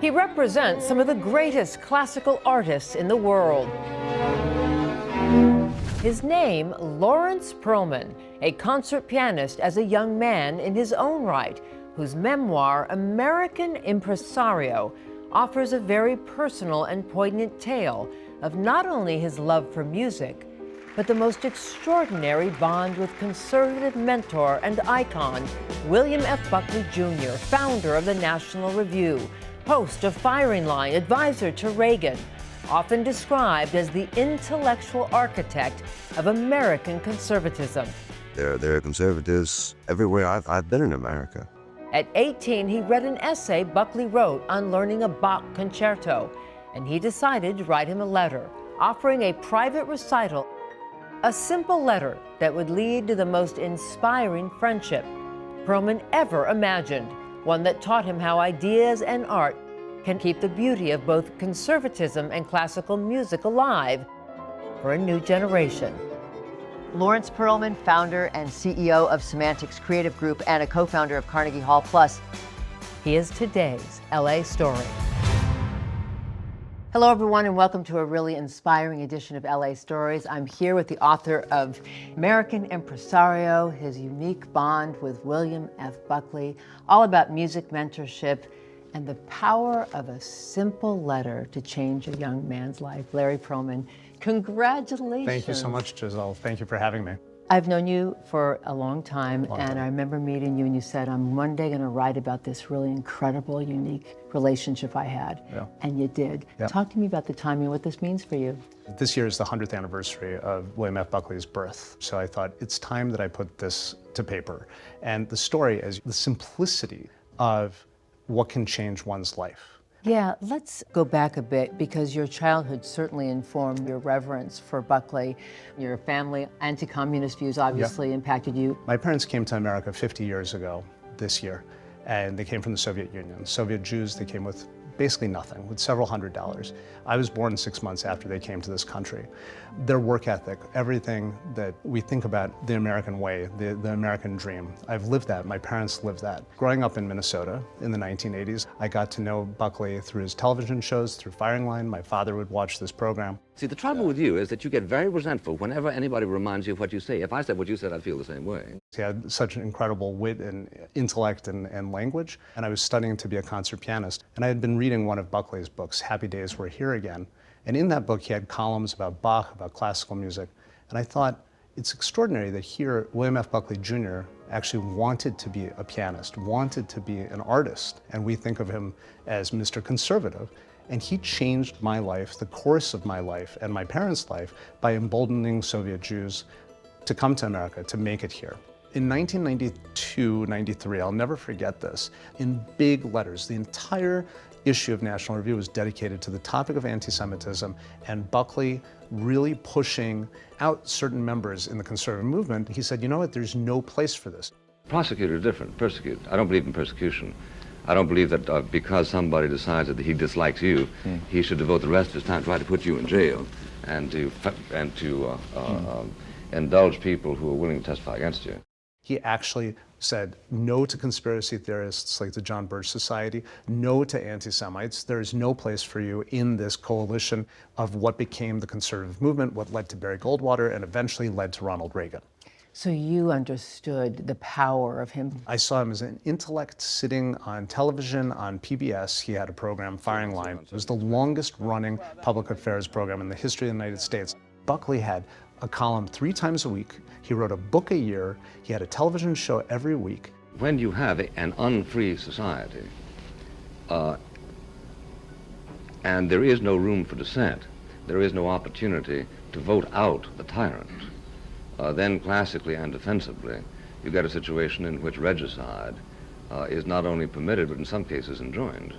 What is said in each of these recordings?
He represents some of the greatest classical artists in the world. His name, Lawrence Perelman, a concert pianist as a young man in his own right, whose memoir, American Impresario, offers a very personal and poignant tale of not only his love for music, but the most extraordinary bond with conservative mentor and icon, William F. Buckley Jr., founder of the National Review, host of Firing Line, advisor to Reagan, often described as the intellectual architect of American conservatism. There are conservatives everywhere I've been in America. At 18, he read an essay Buckley wrote on learning a Bach concerto, and he decided to write him a letter, offering a private recital, a simple letter that would lead to the most inspiring friendship Perelman ever imagined, one that taught him how ideas and art can keep the beauty of both conservatism and classical music alive for a new generation. Lawrence Perelman, founder and CEO of Semantics Creative Group and a co-founder of Carnegie Hall Plus. He is today's LA Story. Hello, everyone, and welcome to a really inspiring edition of LA Stories. I'm here with the author of American Impresario, his unique bond with William F. Buckley, all about music mentorship and the power of a simple letter to change a young man's life. Larry Perelman, congratulations. Thank you so much, Giselle. Thank you for having me. I've known you for a long time, and I remember meeting you and you said, I'm one day gonna write about this really incredible, unique relationship I had. Yeah. And you did. Yeah. Talk to me about the timing, what this means for you. This year is the 100th anniversary of William F. Buckley's birth. So I thought it's time that I put this to paper. And the story is the simplicity of what can change one's life. Yeah, let's go back a bit because your childhood certainly informed your reverence for Buckley. Your family, anti-communist views obviously impacted you. My parents came to America 50 years ago this year, and they came from the Soviet Union. Soviet Jews, they came with basically nothing, with several $100s. I was born 6 months after they came to this country. Their work ethic, everything that we think about the American way, the American dream, I've lived that, my parents lived that. Growing up in Minnesota in the 1980s, I got to know Buckley through his television shows, through Firing Line. My father would watch this program. See, the trouble with you is that you get very resentful whenever anybody reminds you of what you say. If I said what you said, I'd feel the same way. He had such an incredible wit and intellect and language, and I was studying to be a concert pianist. And I had been reading one of Buckley's books, Happy Days We're Here Again. And in that book, he had columns about Bach, about classical music. And I thought, it's extraordinary that here, William F. Buckley Jr. actually wanted to be a pianist, wanted to be an artist. And we think of him as Mr. Conservative. And he changed my life, the course of my life and my parents' life, by emboldening Soviet Jews to come to America, to make it here. In 1992, 93, I'll never forget this, in big letters, the entire issue of National Review was dedicated to the topic of anti-Semitism and Buckley really pushing out certain members in the conservative movement. He said, you know what, there's no place for this. Prosecute is different, persecute. I don't believe in persecution. I don't believe that because somebody decides that he dislikes you, he should devote the rest of his time to try to put you in jail and to indulge people who are willing to testify against you. He actually said no to conspiracy theorists like the John Birch Society, no to anti-Semites. There is no place for you in this coalition of what became the conservative movement, what led to Barry Goldwater, and eventually led to Ronald Reagan. So you understood the power of him. I saw him as an intellect sitting on television on PBS. He had a program, Firing Line. It was the longest running public affairs program in the history of the United States. Buckley had a column 3 times a week. He wrote a book a year. He had a television show every week. When you have an unfree society, and there is no room for dissent, there is no opportunity to vote out the tyrant, then classically and defensively, you get a situation in which regicide is not only permitted, but in some cases enjoined.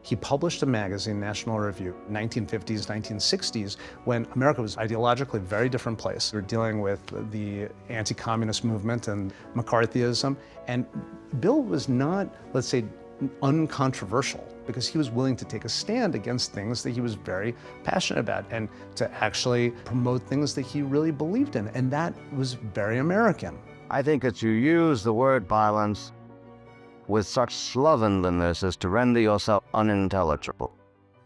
He published a magazine, National Review, 1950s, 1960s, when America was ideologically a very different place. We were dealing with the anti-communist movement and McCarthyism, and Bill was not, let's say, uncontroversial because he was willing to take a stand against things that he was very passionate about and to actually promote things that he really believed in, and that was very American. I think that you use the word violence with such slovenliness as to render yourself unintelligible.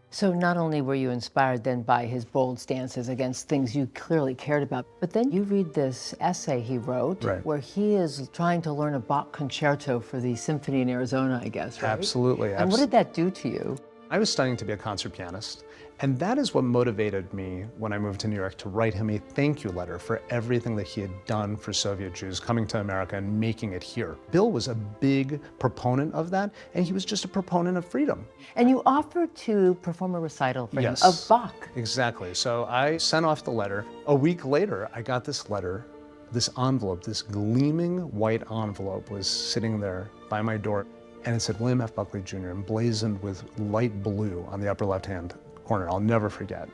So not only were you inspired then by his bold stances against things you clearly cared about, but then you read this essay he wrote where he is trying to learn a Bach concerto for the symphony in Arizona, I guess, right? Absolutely. And what did that do to you? I was studying to be a concert pianist, and that is what motivated me when I moved to New York to write him a thank you letter for everything that he had done for Soviet Jews coming to America and making it here. Bill was a big proponent of that, and he was just a proponent of freedom. And you offered to perform a recital for him of Bach. Exactly. So I sent off the letter. A week later, I got this letter, this envelope, this gleaming white envelope was sitting there by my door. And it said William F. Buckley Jr. emblazoned with light blue on the upper left-hand corner. I'll never forget.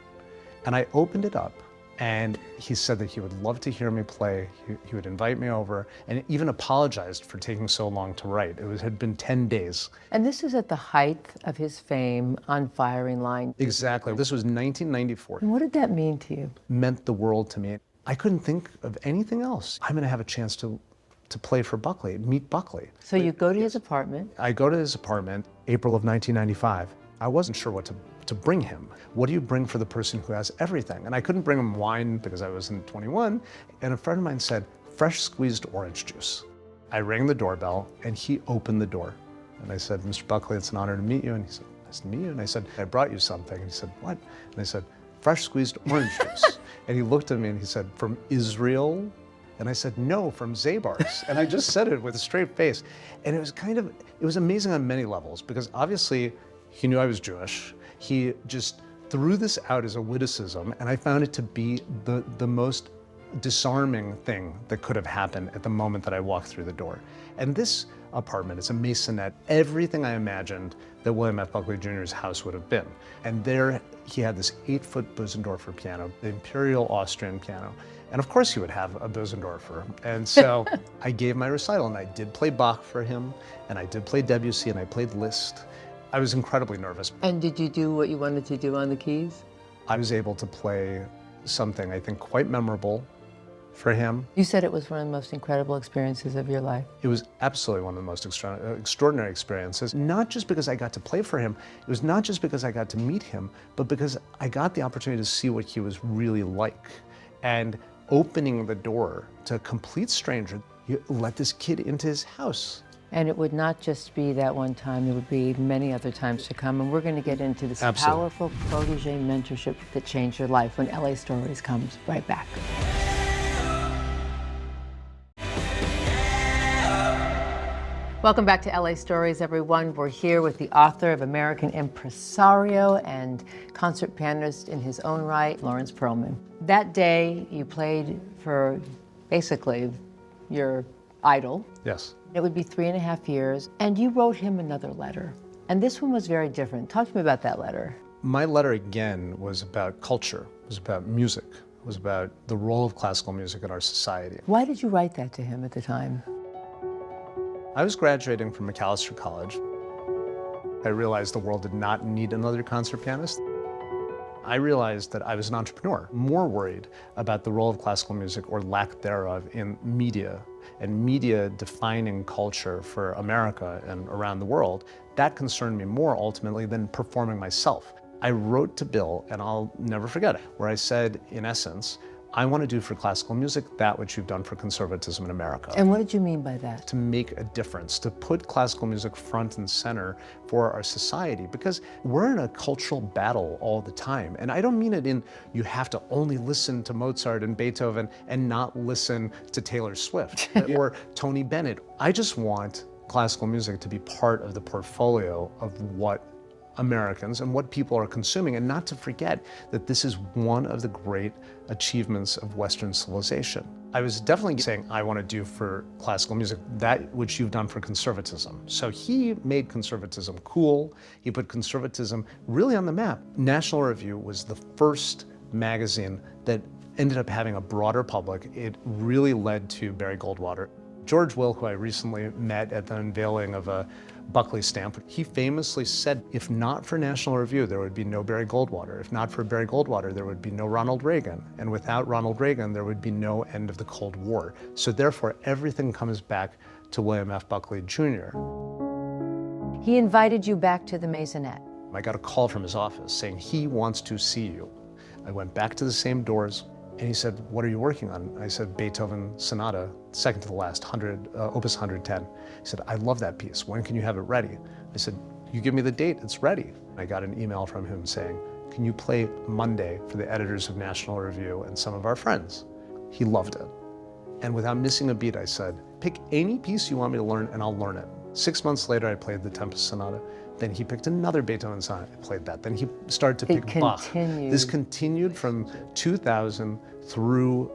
And I opened it up, and he said that he would love to hear me play. He would invite me over, and even apologized for taking so long to write. Had been 10 days. And this is at the height of his fame on Firing Line. Exactly. This was 1994. And what did that mean to you? Meant the world to me. I couldn't think of anything else. I'm going to have a chance to play for Buckley, meet Buckley. So you go to his apartment. I go to his apartment, April of 1995. I wasn't sure what to bring him. What do you bring for the person who has everything? And I couldn't bring him wine because I wasn't 21. And a friend of mine said, fresh squeezed orange juice. I rang the doorbell, and he opened the door. And I said, Mr. Buckley, it's an honor to meet you. And he said, nice to meet you. And I said, I brought you something. And he said, what? And I said, fresh squeezed orange juice. And he looked at me and he said, from Israel? And I said, no, from Zabar's. And I just said it with a straight face. And it was amazing on many levels, because obviously he knew I was Jewish. He just threw this out as a witticism, and I found it to be the most disarming thing that could have happened at the moment that I walked through the door. And this apartment is a maisonette, everything I imagined that William F. Buckley Jr.'s house would have been. And there he had this 8-foot Bösendorfer piano, the Imperial Austrian piano. And of course he would have a Bösendorfer. And so I gave my recital, and I did play Bach for him, and I did play Debussy, and I played Liszt. I was incredibly nervous. And did you do what you wanted to do on the keys? I was able to play something I think quite memorable for him. You said it was one of the most incredible experiences of your life. It was absolutely one of the most extraordinary experiences, not just because I got to play for him, it was not just because I got to meet him, but because I got the opportunity to see what he was really like. And opening the door to a complete stranger, you let this kid into his house. And it would not just be that one time, there would be many other times to come. And we're going to get into this powerful protege mentorship that changed your life when LA Stories comes right back. Welcome back to LA Stories, everyone. We're here with the author of American Impresario and concert pianist in his own right, Lawrence Perelman. That day, you played for basically your idol. Yes. It would be 3.5 years, and you wrote him another letter. And this one was very different. Talk to me about that letter. My letter, again, was about culture, it was about music, it was about the role of classical music in our society. Why did you write that to him at the time? I was graduating from McAllister College. I realized the world did not need another concert pianist. I realized that I was an entrepreneur, more worried about the role of classical music, or lack thereof, in media, and media defining culture for America and around the world. That concerned me more ultimately than performing myself. I wrote to Bill, and I'll never forget it, where I said, in essence, I want to do for classical music that which you've done for conservatism in America. And what did you mean by that? To make a difference, to put classical music front and center for our society, because we're in a cultural battle all the time. And I don't mean it in you have to only listen to Mozart and Beethoven and not listen to Taylor Swift or Tony Bennett. I just want classical music to be part of the portfolio of what Americans and what people are consuming, and not to forget that this is one of the great achievements of Western civilization. I was definitely saying, I want to do for classical music that which you've done for conservatism. So he made conservatism cool. He put conservatism really on the map. National Review was the first magazine that ended up having a broader public. It really led to Barry Goldwater. George Will, who I recently met at the unveiling of a Buckley stamp, he famously said, if not for National Review, there would be no Barry Goldwater. If not for Barry Goldwater, there would be no Ronald Reagan. And without Ronald Reagan, there would be no end of the Cold War. So therefore, everything comes back to William F. Buckley Jr. He invited you back to the Maisonette. I got a call from his office saying he wants to see you. I went back to the same doors and he said, what are you working on? I said, Beethoven Sonata, second to the last, Opus 110. He said, I love that piece. When can you have it ready? I said, you give me the date, it's ready. I got an email from him saying, can you play Monday for the editors of National Review and some of our friends? He loved it. And without missing a beat, I said, pick any piece you want me to learn and I'll learn it. 6 months later, I played the Tempest Sonata. Then he picked another Beethoven sonata, I played that. Then he started to pick Bach. This continued from 2000 through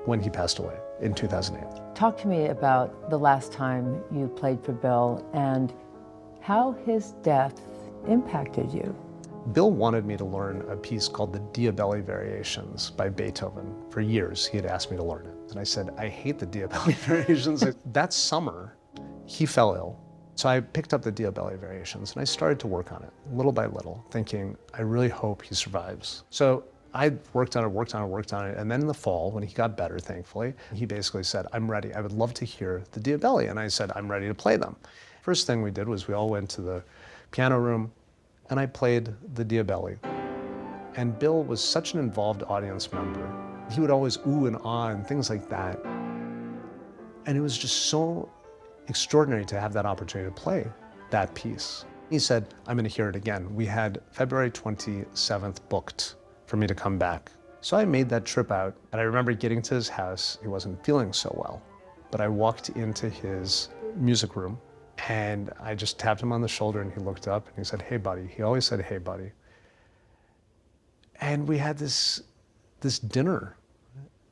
when he passed away in 2008. Talk to me about the last time you played for Bill and how his death impacted you. Bill wanted me to learn a piece called the Diabelli Variations by Beethoven. For years, he had asked me to learn it. And I said, I hate the Diabelli Variations. That summer, he fell ill. So I picked up the Diabelli Variations and I started to work on it, little by little, thinking, I really hope he survives. So I worked on it, and then in the fall, when he got better, thankfully, he basically said, I'm ready. I would love to hear the Diabelli. And I said, I'm ready to play them. First thing we did was we all went to the piano room and I played the Diabelli. And Bill was such an involved audience member. He would always ooh and ah and things like that. And it was just so extraordinary to have that opportunity to play that piece. He said, I'm going to hear it again. We had February 27th booked for me to come back. So I made that trip out, and I remember getting to his house. He wasn't feeling so well, but I walked into his music room and I just tapped him on the shoulder and he looked up and he said, hey buddy. He always said, hey buddy. And we had this dinner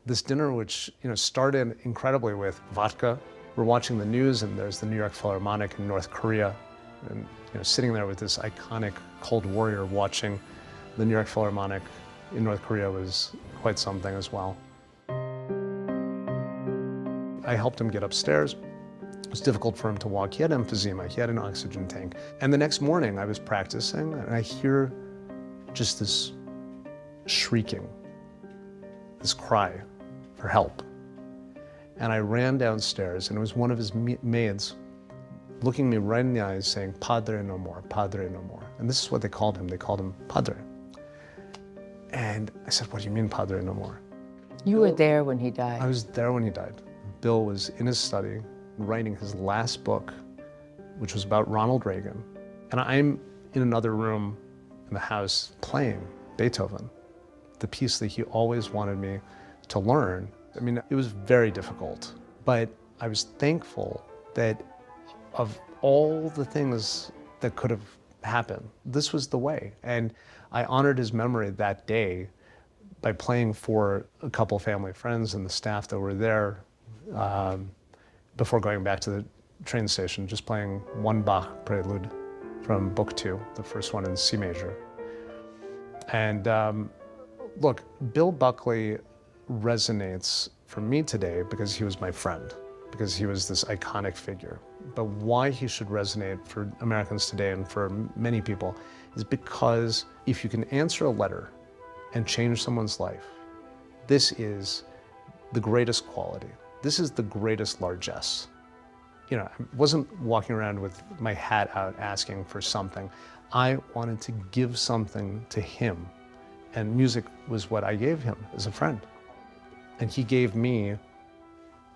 which started incredibly with vodka. We're watching the news and there's the New York Philharmonic in North Korea, and sitting there with this iconic Cold Warrior watching the New York Philharmonic in North Korea was quite something as well. I helped him get upstairs. It was difficult for him to walk. He had emphysema, he had an oxygen tank. And the next morning I was practicing and I hear just this shrieking, this cry for help. And I ran downstairs and it was one of his maids looking me right in the eyes saying, Padre no more, Padre no more. And this is what they called him Padre. And I said, what do you mean Padre no more? You were there when he died. I was there when he died. Bill was in his study writing his last book, which was about Ronald Reagan. And I'm in another room in the house playing Beethoven, the piece that he always wanted me to learn. I mean, it was very difficult, but I was thankful that of all the things that could have happened, this was the way. And I honored his memory that day by playing for a couple family friends and the staff that were there before going back to the train station, just playing one Bach prelude from Book 2, the first one in C major. And look, Bill Buckley resonates for me today because he was my friend, because he was this iconic figure. But why he should resonate for Americans today and for many people is because if you can answer a letter and change someone's life, this is the greatest quality. This is the greatest largesse. I wasn't walking around with my hat out asking for something. I wanted to give something to him, and music was what I gave him as a friend. And he gave me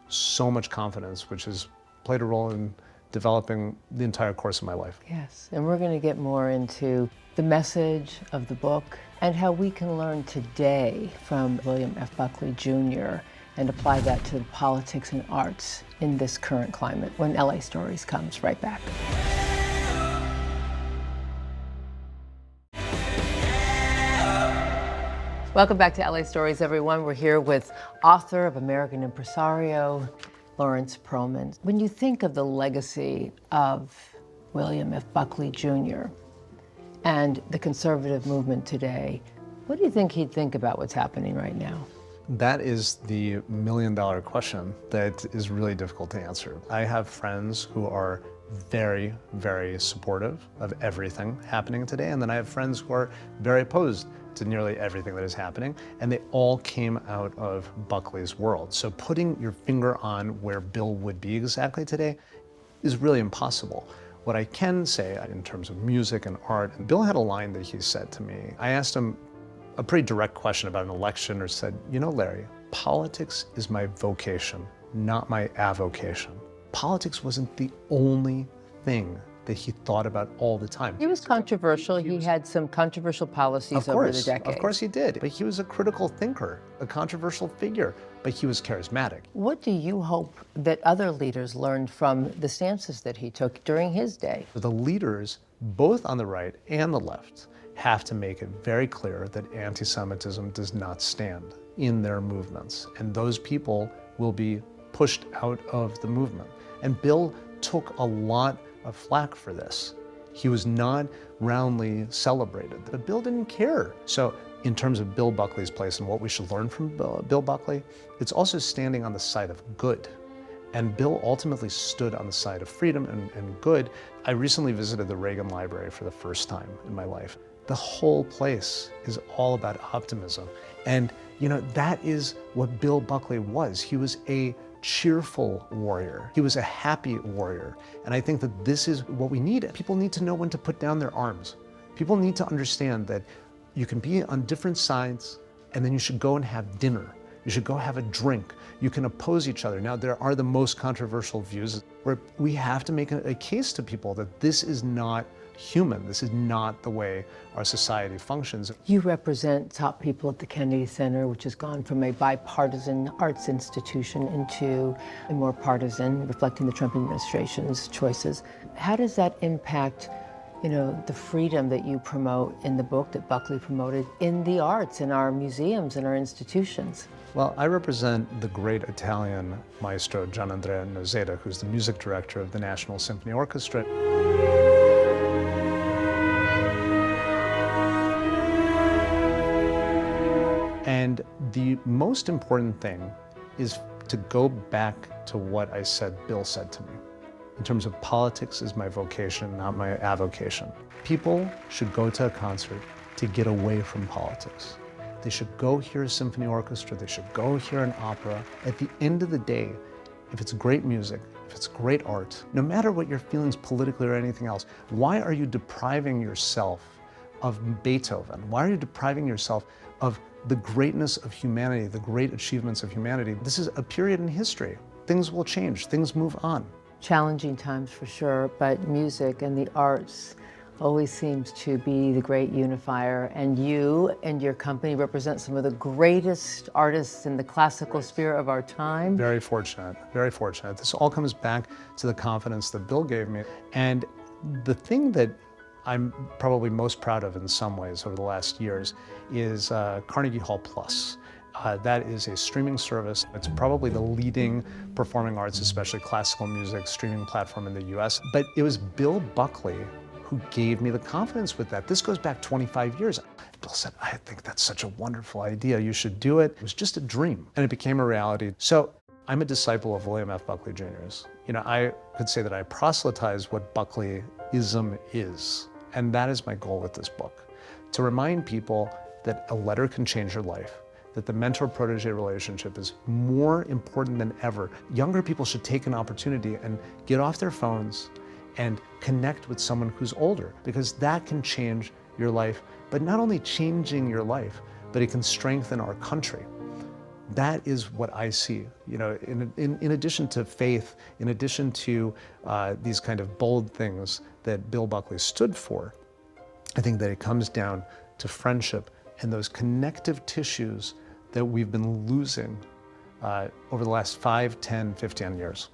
so much confidence, which has played a role in developing the entire course of my life. Yes, and we're going to get more into the message of the book and how we can learn today from William F. Buckley Jr. and apply that to the politics and arts in this current climate when LA Stories comes right back. Welcome back to LA Stories, everyone. We're here with author of American Impresario, Lawrence Perelman. When you think of the legacy of William F. Buckley Jr. and the conservative movement today, what do you think he'd think about what's happening right now? That is the million-dollar question that is really difficult to answer. I have friends who are very, very supportive of everything happening today, and then I have friends who are very opposed to nearly everything that is happening, and they all came out of Buckley's world. So putting your finger on where Bill would be exactly today is really impossible. What I can say in terms of music and art, and Bill had a line that he said to me. I asked him a pretty direct question about an election, or said, you know, Larry, politics is my vocation, not my avocation. Politics wasn't the only thing that he thought about all the time. He was controversial. He had some controversial policies over the decades. Of course he did. But he was a critical thinker, a controversial figure, but he was charismatic. What do you hope that other leaders learned from the stances that he took during his day? The leaders, both on the right and the left, have to make it very clear that anti-Semitism does not stand in their movements. And those people will be pushed out of the movement. And Bill took a lot of flack for this. He was not roundly celebrated, but Bill didn't care. So in terms of Bill Buckley's place and what we should learn from Bill Buckley, it's also standing on the side of good. And Bill ultimately stood on the side of freedom and good. I recently visited the Reagan Library for the first time in my life. The whole place is all about optimism. And you know, that is what Bill Buckley was. He was a cheerful warrior. He was a happy warrior. And I think that this is what we need. People need to know when to put down their arms. People need to understand that you can be on different sides, and then you should go and have dinner. You should go have a drink. You can oppose each other. Now, there are the most controversial views where we have to make a case to people that this is not human. This is not the way our society functions. You represent top people at the Kennedy Center, which has gone from a bipartisan arts institution into a more partisan, reflecting the Trump administration's choices. How does that impact, you know, the freedom that you promote in the book, that Buckley promoted, in the arts, in our museums, in our institutions? Well, I represent the great Italian maestro Gianandrea Noseda, who's the music director of the National Symphony Orchestra. And the most important thing is to go back to what I said Bill said to me. In terms of politics is my vocation, not my avocation. People should go to a concert to get away from politics. They should go hear a symphony orchestra, they should go hear an opera. At the end of the day, if it's great music, if it's great art, no matter what your feelings politically or anything else, why are you depriving yourself of Beethoven? Why are you depriving yourself of the greatness of humanity, the great achievements of humanity? This is a period in history. Things will change, things move on. Challenging times for sure, but music and the arts always seems to be the great unifier, and you and your company represent some of the greatest artists in the classical sphere of our time. Very fortunate, very fortunate. This all comes back to the confidence that Bill gave me. And the thing that I'm probably most proud of in some ways over the last years is Carnegie Hall Plus. That is a streaming service. It's probably the leading performing arts, especially classical music, streaming platform in the US. But it was Bill Buckley who gave me the confidence with that. This goes back 25 years. Bill said, I think that's such a wonderful idea. You should do it. It was just a dream, and it became a reality. So I'm a disciple of William F. Buckley Jr.'s. You know, I could say that I proselytize what Buckleyism is. And that is my goal with this book, to remind people that a letter can change your life, that the mentor-protege relationship is more important than ever. Younger people should take an opportunity and get off their phones and connect with someone who's older, because that can change your life. But not only changing your life, but it can strengthen our country. That is what I see, you know, in addition to faith, in addition to these kind of bold things that Bill Buckley stood for. I think that it comes down to friendship and those connective tissues that we've been losing over the last 5, 10, 15 years.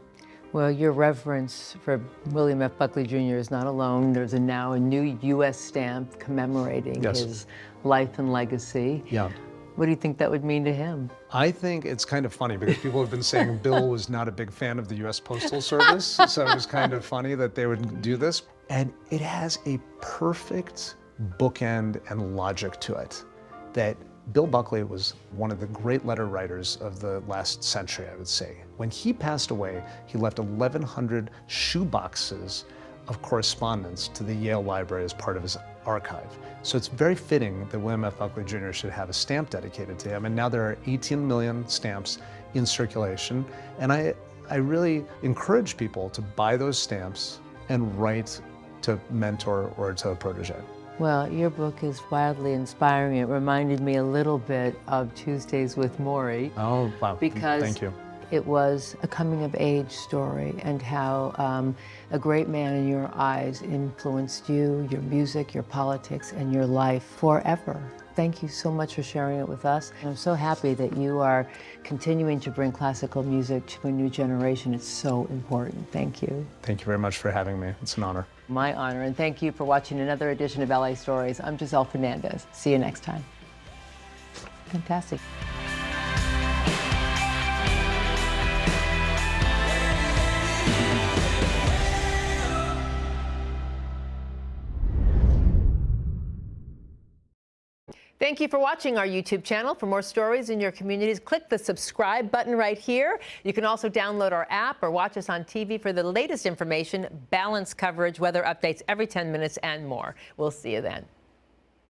Well, your reverence for William F. Buckley Jr. is not alone. There's now a new U.S. stamp commemorating his life and legacy. Yeah. What do you think that would mean to him? I think it's kind of funny because people have been saying Bill was not a big fan of the U.S. Postal Service, so it was kind of funny that they would do this. And it has a perfect bookend and logic to it, that Bill Buckley was one of the great letter writers of the last century, I would say. When he passed away, he left 1,100 shoeboxes of correspondence to the Yale Library as part of his archive. So it's very fitting that William F. Buckley Jr. should have a stamp dedicated to him. And now there are 18 million stamps in circulation. And I really encourage people to buy those stamps and write to mentor or to a protege. Well, your book is wildly inspiring. It reminded me a little bit of Tuesdays with Morrie. Oh, wow. Because Thank you. it was a coming-of-age story, and how a great man in your eyes influenced you, your music, your politics, and your life forever. Thank you so much for sharing it with us. I'm so happy that you are continuing to bring classical music to a new generation. It's so important. Thank you. Thank you very much for having me. It's an honor. My honor, and thank you for watching another edition of LA Stories. I'm Giselle Fernandez. See you next time. Fantastic. Thank you for watching our YouTube channel. For more stories in your communities, click the subscribe button right here. You can also download our app or watch us on TV for the latest information, balanced coverage, weather updates every 10 minutes, and more. We'll see you then.